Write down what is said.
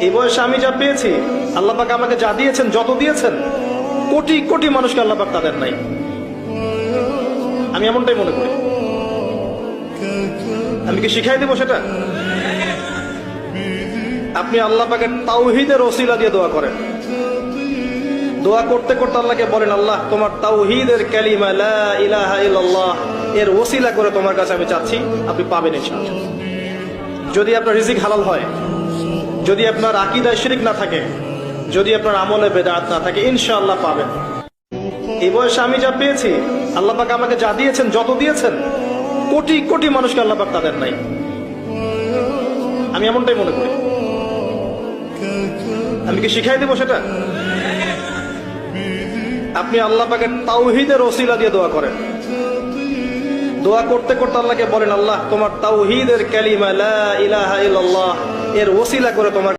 এই বয়সে আমি যা পেয়েছি, আল্লাহ পাক আমাকে যা দিয়েছেন, যত দিয়েছেন, কোটি কোটি মানুষকে আল্লাহ পাক তাদের নাই। আমি এমনটাই মনে করি। আমি কি শিখাই দেবো সেটা? আপনি আল্লাহ পাকের তাওহীদের ওসিলা দিয়ে দোয়া করেন। দোয়া করতে করতে আল্লাহকে বলেন, আল্লাহ তোমার তাওহীদের কালিমা লা ইলাহা ইল্লাল্লাহ এর ওসিলা করে তোমার কাছে আমি চাচ্ছি, আপনি পাবেন ইনশাআল্লাহ। যদি আপনার রিজিক হালাল হয়, যদি আপনার আকীদায় শিরক না থাকে, যদি আপনার আমলে বেদাত না থাকে, ইনশাআল্লাহ পাবেন। এই বয়সে আমি যা পেয়েছি, আল্লাহ পাক আমাকে যা দিয়েছেন, যত দিয়েছেন, কোটি কোটি মানুষকে আল্লাহ পাক তাদের নাই। আমি এমনটাই মনে করি। আমি কি শিখাই দেবো সেটা? আপনি আল্লাহ পাকের তাওহীদের ওসিলা দিয়ে দোয়া করেন। দোয়া করতে করতে আল্লাহকে বলেন, আল্লাহ তোমার তাওহীদের কালিমা লা ইলাহা ইল্লাল্লাহ এর ওসিলা করে তোমার